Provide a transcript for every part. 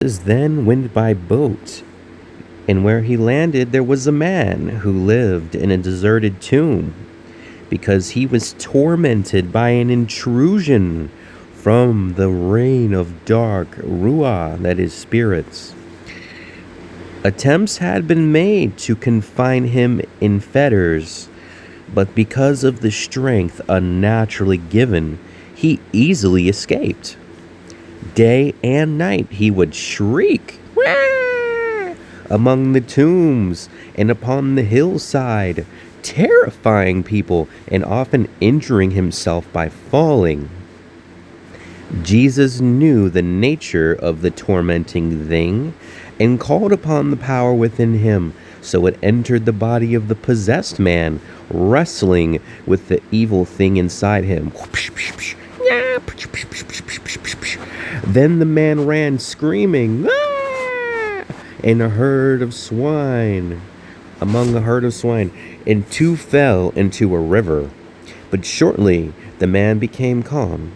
Jesus then went by boat, and where he landed there was a man who lived in a deserted tomb, because he was tormented by an intrusion from the reign of dark ruah, that is spirits. Attempts had been made to confine him in fetters, but because of the strength unnaturally given, he easily escaped. Day and night he would shriek among the tombs and upon the hillside, terrifying people and often injuring himself by falling. Jesus knew the nature of the tormenting thing and called upon the power within him, so it entered the body of the possessed man, wrestling with the evil thing inside him. Then the man ran screaming in a herd of swine, among a herd of swine, and two fell into a river. But shortly the man became calm,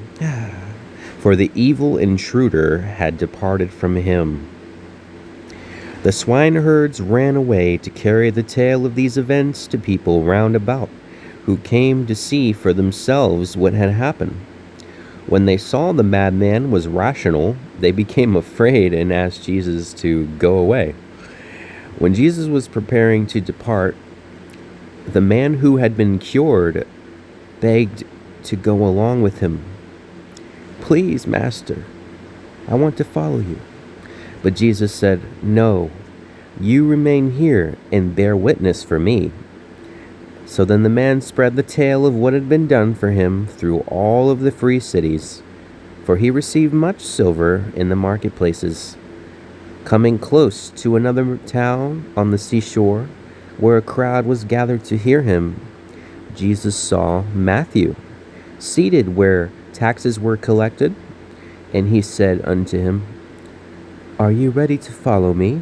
for the evil intruder had departed from him. The swineherds ran away to carry the tale of these events to people round about, who came to see for themselves what had happened. When they saw the madman was rational, they became afraid and asked Jesus to go away. When Jesus was preparing to depart, the man who had been cured begged to go along with him. "Please, Master, I want to follow you." But Jesus said, "No, you remain here and bear witness for me." So then the man spread the tale of what had been done for him through all of the free cities, for he received much silver in the marketplaces. Coming close to another town on the seashore, where a crowd was gathered to hear him, Jesus saw Matthew seated where taxes were collected, and he said unto him, "Are you ready to follow me?"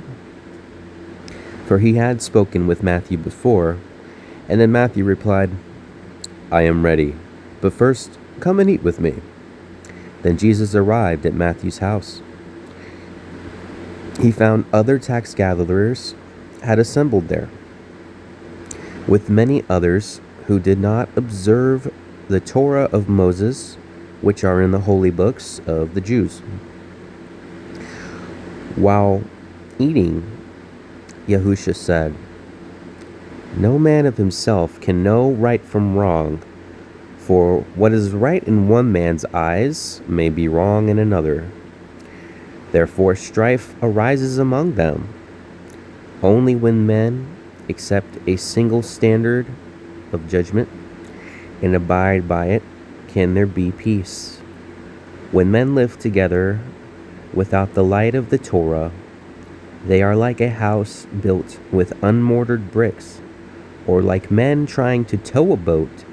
For he had spoken with Matthew before. And then Matthew replied, "I am ready, but first come and eat with me." Then Jesus arrived at Matthew's house. He found other tax gatherers had assembled there, with many others who did not observe the Torah of Moses, which are in the holy books of the Jews. While eating, Yahusha said, "No man of himself can know right from wrong, for what is right in one man's eyes may be wrong in another. Therefore strife arises among them. Only when men accept a single standard of judgment and abide by it can there be peace. When men live together without the light of the Torah, they are like a house built with unmortared bricks, or like men trying to tow a boat,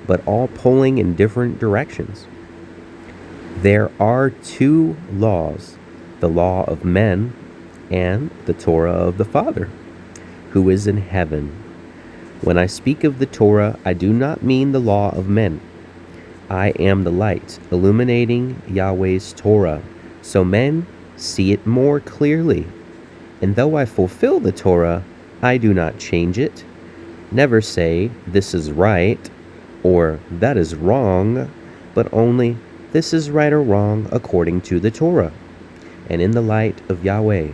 but all pulling in different directions. There are two laws, the law of men and the Torah of the Father, who is in heaven. When I speak of the Torah, I do not mean the law of men. I am the light, illuminating Yahweh's Torah, so men see it more clearly. And though I fulfill the Torah, I do not change it. Never say, this is right, or that is wrong, but only, this is right or wrong according to the Torah, and in the light of Yahweh.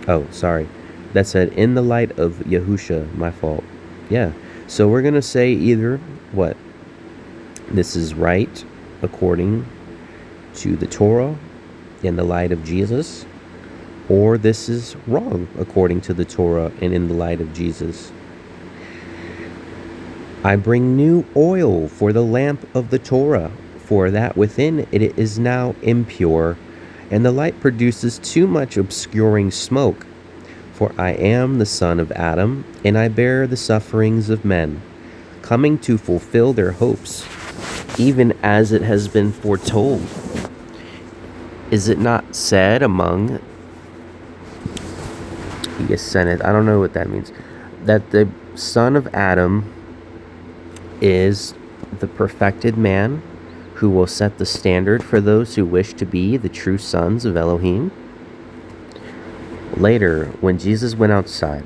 That said, in the light of Yahusha, my fault. Yeah, so we're going to say either, what? This is right according to the Torah, in the light of Jesus, or this is wrong according to the Torah and in the light of Jesus. I bring new oil for the lamp of the Torah, for that within it is now impure, and the light produces too much obscuring smoke. For I am the son of Adam, and I bear the sufferings of men, coming to fulfill their hopes, even as it has been foretold. Is it not said among the ascended, I don't know what that means, that the son of Adam is the perfected man who will set the standard for those who wish to be the true sons of Elohim? Later, when Jesus went outside,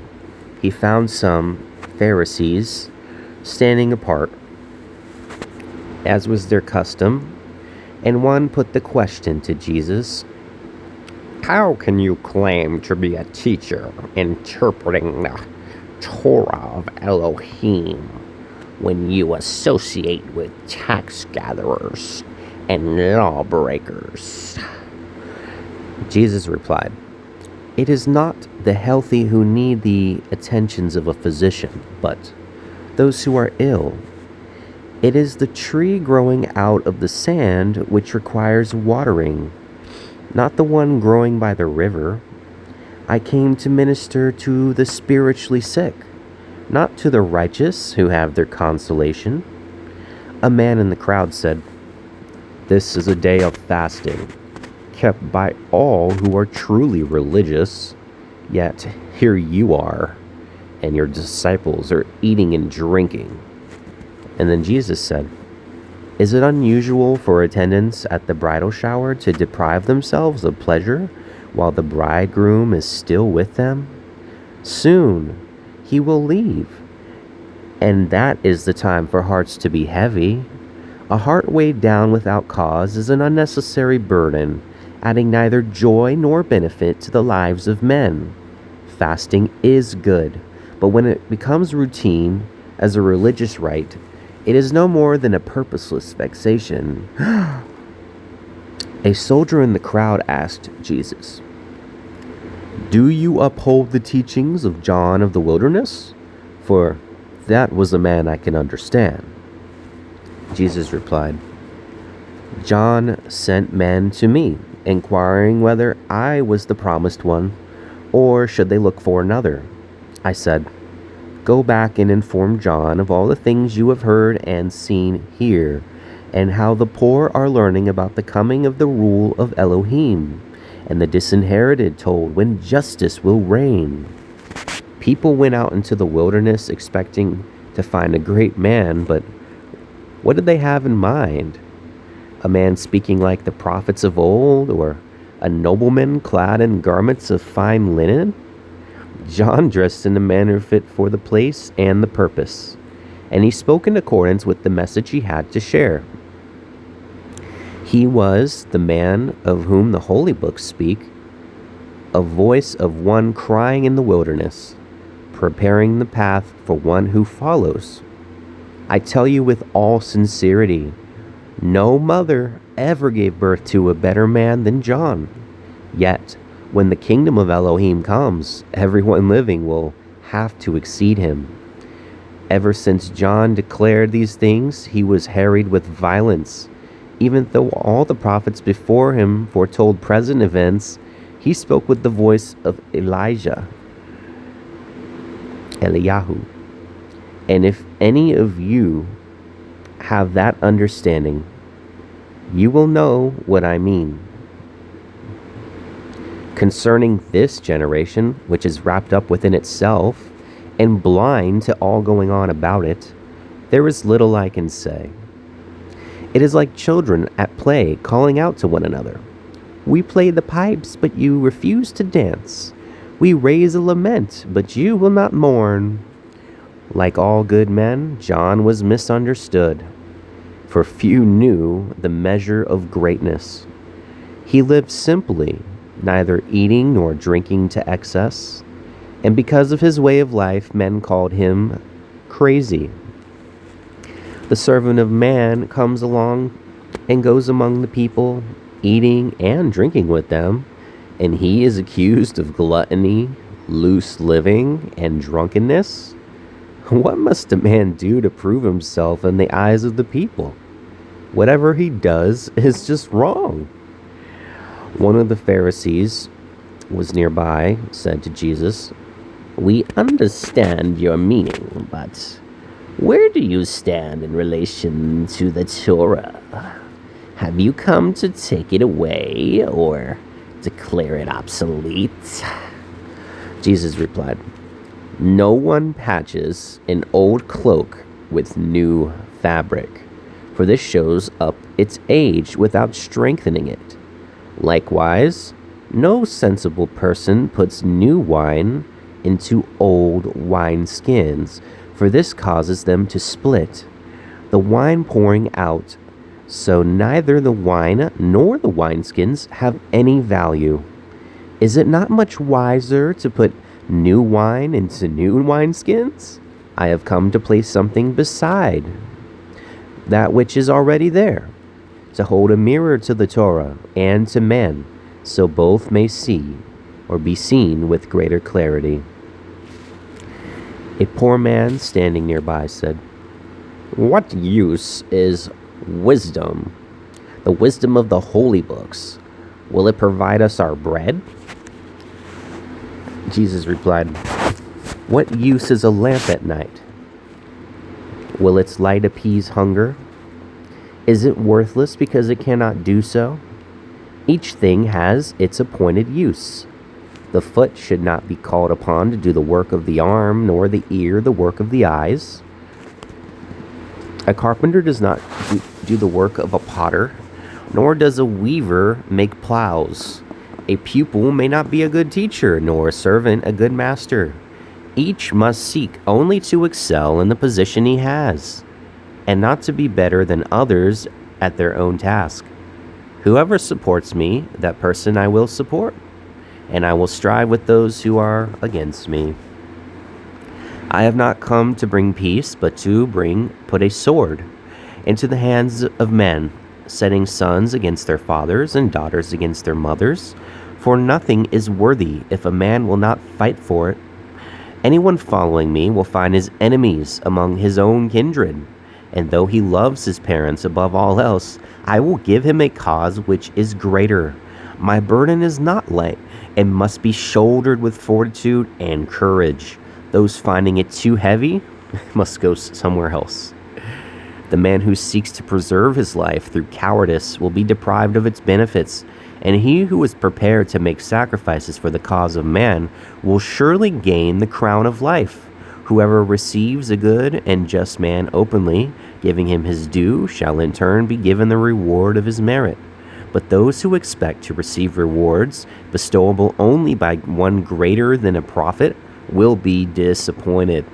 he found some Pharisees standing apart, as was their custom, and one put the question to Jesus, "How can you claim to be a teacher interpreting the Torah of Elohim when you associate with tax gatherers and lawbreakers?" Jesus replied, "It is not the healthy who need the attentions of a physician, but those who are ill. It is the tree growing out of the sand which requires watering, not the one growing by the river. I came to minister to the spiritually sick, not to the righteous who have their consolation." A man in the crowd said, "This is a day of fasting, kept by all who are truly religious, yet here you are, and your disciples are eating and drinking." And then Jesus said, "Is it unusual for attendants at the bridal shower to deprive themselves of pleasure while the bridegroom is still with them? Soon he will leave, and that is the time for hearts to be heavy. A heart weighed down without cause is an unnecessary burden, adding neither joy nor benefit to the lives of men. Fasting is good, but when it becomes routine as a religious rite, it is no more than a purposeless vexation." A soldier in the crowd asked Jesus, "Do you uphold the teachings of John of the wilderness? For that was a man I can understand." Jesus replied, "John sent men to me, inquiring whether I was the promised one, or should they look for another. I said, 'Go back and inform John of all the things you have heard and seen here, and how the poor are learning about the coming of the rule of Elohim, and the disinherited told when justice will reign.' People went out into the wilderness expecting to find a great man, but what did they have in mind? A man speaking like the prophets of old, or a nobleman clad in garments of fine linen? John dressed in a manner fit for the place and the purpose, and he spoke in accordance with the message he had to share. He was the man of whom the holy books speak, a voice of one crying in the wilderness, preparing the path for one who follows. I tell you with all sincerity, no mother ever gave birth to a better man than John. Yet, when the kingdom of Elohim comes, everyone living will have to exceed him. Ever since John declared these things, he was harried with violence. Even though all the prophets before him foretold present events, he spoke with the voice of Eliyahu. And if any of you have that understanding, you will know what I mean. Concerning this generation, which is wrapped up within itself and blind to all going on about it, there is little I can say. It is like children at play calling out to one another. We play the pipes, but you refuse to dance. We raise a lament, but you will not mourn. Like all good men, John was misunderstood, for few knew the measure of greatness. He lived simply, neither eating nor drinking to excess, and because of his way of life, men called him crazy. The servant of man comes along and goes among the people, eating and drinking with them, and he is accused of gluttony, loose living, and drunkenness. What must a man do to prove himself in the eyes of the people? Whatever he does is just wrong. One of the Pharisees was nearby, said to Jesus, "We understand your meaning, but where do you stand in relation to the Torah? Have you come to take it away or declare it obsolete?" Jesus replied, "No one patches an old cloak with new fabric, for this shows up its age without strengthening it. Likewise, No sensible person puts new wine into old wineskins, for this causes them to split, the wine pouring out. So neither the wine nor the wineskins have any value. Is it not much wiser to put new wine into new wineskins? I have come to place something beside that which is already there, to hold a mirror to the Torah and to men, so both may see or be seen with greater clarity. A poor man standing nearby said, "What use is wisdom, the wisdom of the holy books? Will it provide us our bread?" Jesus replied, "What use is a lamp at night? Will its light appease hunger? Is it worthless because it cannot do so? Each thing has its appointed use. The foot should not be called upon to do the work of the arm, nor the ear the work of the eyes. A carpenter does not do the work of a potter, nor does a weaver make plows. A pupil may not be a good teacher, nor a servant a good master. Each must seek only to excel in the position he has, and not to be better than others at their own task. Whoever supports me, that person I will support, and I will strive with those who are against me. I have not come to bring peace, but to put a sword into the hands of men, setting sons against their fathers and daughters against their mothers. For nothing is worthy if a man will not fight for it. Anyone following me will find his enemies among his own kindred. And though he loves his parents above all else, I will give him a cause which is greater. My burden is not light, and must be shouldered with fortitude and courage. Those finding it too heavy must go somewhere else. The man who seeks to preserve his life through cowardice will be deprived of its benefits, and he who is prepared to make sacrifices for the cause of man will surely gain the crown of life. Whoever receives a good and just man openly, giving him his due, shall in turn be given the reward of his merit. But those who expect to receive rewards bestowable only by one greater than a prophet will be disappointed."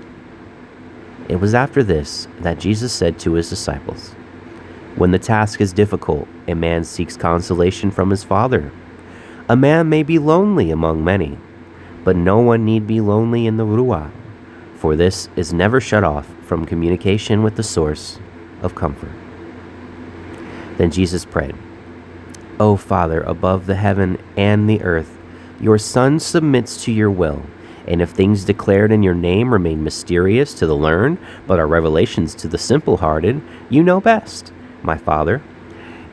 It was after this that Jesus said to his disciples, "When the task is difficult, a man seeks consolation from his Father. A man may be lonely among many, but no one need be lonely in the Ruah, for this is never shut off from communication with the source of comfort." Then Jesus prayed, "O Father, above the heaven and the earth, your Son submits to your will. And if things declared in your name remain mysterious to the learned, but are revelations to the simple-hearted, you know best. My Father,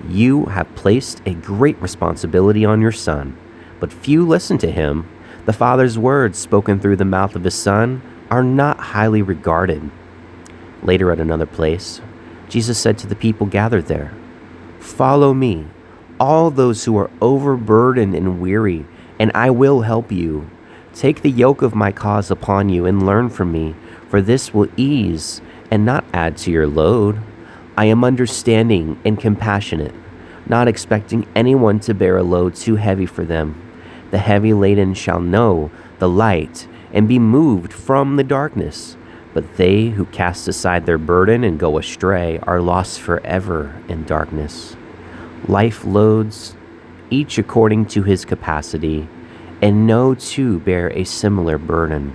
you have placed a great responsibility on your Son, but few listen to him. The Father's words, spoken through the mouth of his Son, are not highly regarded." Later at another place, Jesus said to the people gathered there, "Follow me, all those who are overburdened and weary, and I will help you. Take the yoke of my cause upon you and learn from me, for this will ease and not add to your load. I am understanding and compassionate, not expecting anyone to bear a load too heavy for them. The heavy laden shall know the light and be moved from the darkness. But they who cast aside their burden and go astray are lost forever in darkness. Life loads, each according to his capacity, and no two bear a similar burden."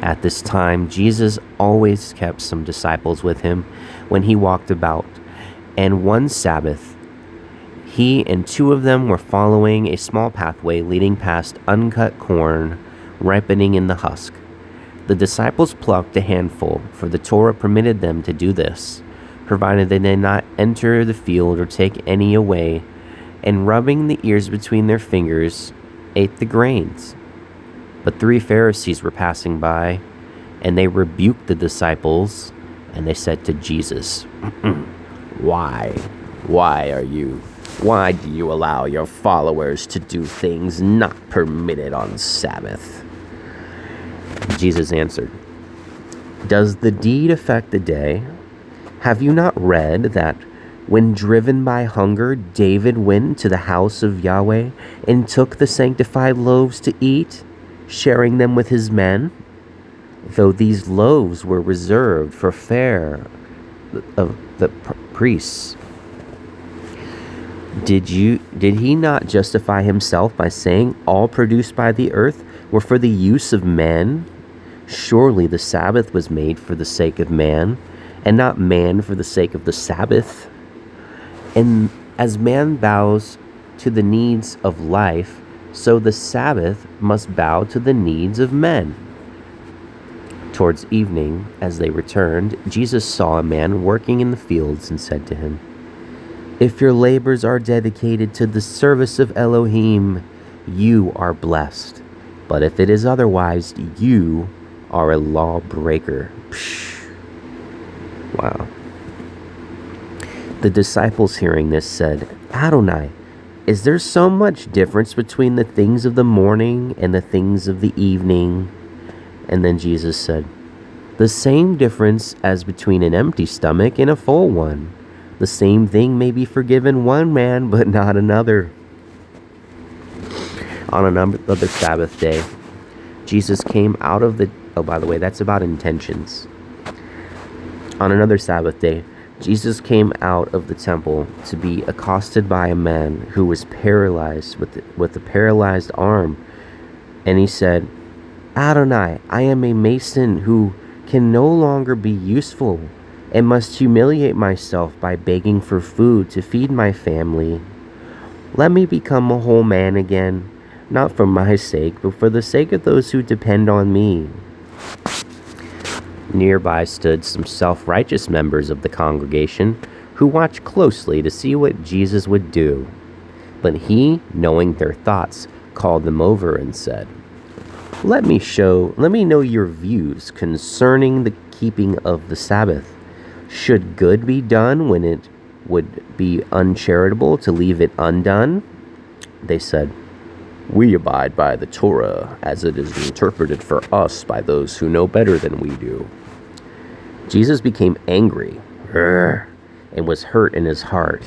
At this time, Jesus always kept some disciples with him when he walked about, and one Sabbath, he and two of them were following a small pathway leading past uncut corn ripening in the husk. The disciples plucked a handful, for the Torah permitted them to do this, provided they did not enter the field or take any away, and rubbing the ears between their fingers, ate the grains. But 3 Pharisees were passing by, and they rebuked the disciples, and they said to Jesus, Why do you allow your followers to do things not permitted on Sabbath?" Jesus answered, "Does the deed affect the day? Have you not read that When driven by hunger, David went to the house of Yahweh and took the sanctified loaves to eat, sharing them with his men, though these loaves were reserved for fare of the priests. Did he not justify himself by saying, all produced by the earth were for the use of men? Surely the Sabbath was made for the sake of man, and not man for the sake of the Sabbath. And as man bows to the needs of life, so the Sabbath must bow to the needs of men. Towards evening, as they returned, Jesus saw a man working in the fields and said to him, if your labors are dedicated to the service of Elohim, you are blessed. But if it is otherwise, you are a lawbreaker. Psh. Wow. The disciples hearing this said, Adonai, is there so much difference between the things of the morning and the things of the evening? And then Jesus said, the same difference as between an empty stomach and a full one. The same thing may be forgiven one man, but not another. On another Sabbath day, Jesus came out of the... Oh, by the way, that's about intentions. On another Sabbath day, Jesus came out of the temple to be accosted by a man who was paralyzed with a paralyzed arm. And he said, Adonai, I am a mason who can no longer be useful and must humiliate myself by begging for food to feed my family. Let me become a whole man again, not for my sake, but for the sake of those who depend on me. Nearby stood some self-righteous members of the congregation who watched closely to see what Jesus would do. But he, knowing their thoughts, called them over and said, Let me know your views concerning the keeping of the Sabbath. Should good be done when it would be uncharitable to leave it undone? They said, We abide by the Torah as it is interpreted for us by those who know better than we do. Jesus became angry and was hurt in his heart.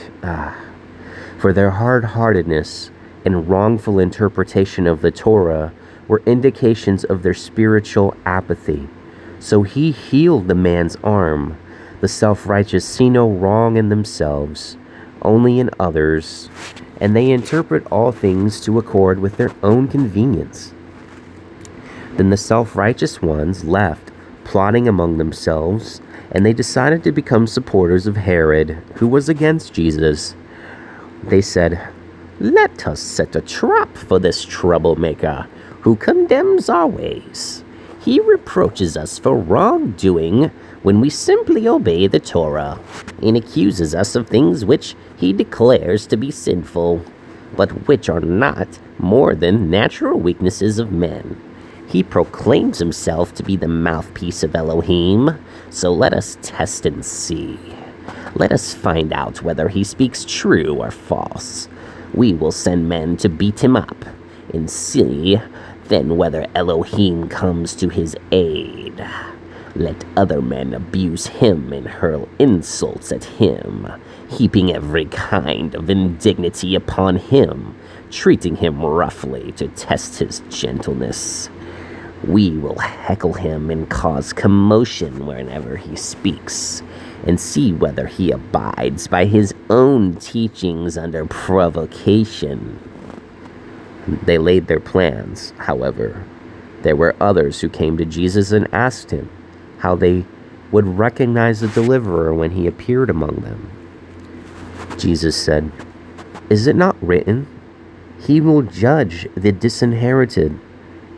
For their hard-heartedness and wrongful interpretation of the Torah were indications of their spiritual apathy. So he healed the man's arm. The self-righteous see no wrong in themselves, only in others, and they interpret all things to accord with their own convenience. Then the self-righteous ones left, plotting among themselves, and they decided to become supporters of Herod, who was against Jesus. They said, Let us set a trap for this troublemaker, who condemns our ways. He reproaches us for wrongdoing when we simply obey the Torah, and accuses us of things which he declares to be sinful, but which are not more than natural weaknesses of men. He proclaims himself to be the mouthpiece of Elohim, so let us test and see. Let us find out whether he speaks true or false. We will send men to beat him up, and see then whether Elohim comes to his aid. Let other men abuse him and hurl insults at him, heaping every kind of indignity upon him, treating him roughly to test his gentleness. We will heckle him and cause commotion whenever he speaks, and see whether he abides by his own teachings under provocation. They laid their plans, however. There were others who came to Jesus and asked him how they would recognize the deliverer when he appeared among them. Jesus said, Is it not written, He will judge the disinherited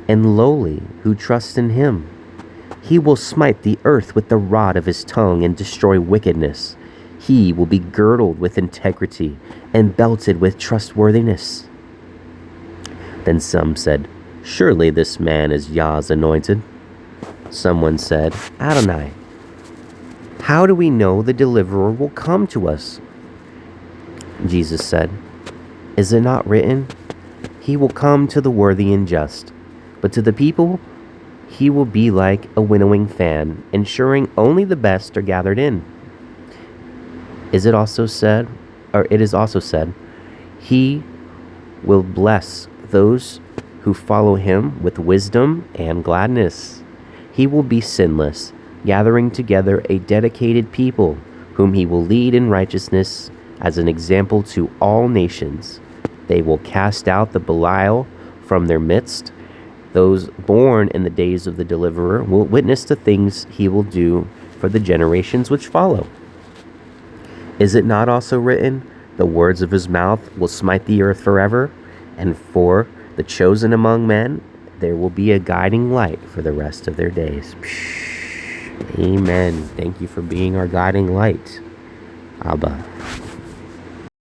and lowly who trust in him? He will smite the earth with the rod of his tongue and destroy wickedness. He will be girdled with integrity and belted with trustworthiness. Then some said, Surely this man is Yah's anointed. Someone said, Adonai, how do we know the deliverer will come to us? Jesus said, Is it not written, He will come to the worthy and just, but to the people he will be like a winnowing fan, ensuring only the best are gathered in. Is it also said, or it is also said, He will bless those who follow him with wisdom and gladness. He will be sinless, gathering together a dedicated people, whom he will lead in righteousness as an example to all nations. They will cast out the Belial from their midst. Those born in the days of the deliverer will witness the things he will do for the generations which follow. Is it not also written, the words of his mouth will smite the earth forever, and for the chosen among men there will be a guiding light for the rest of their days. Amen. Thank you for being our guiding light, Abba.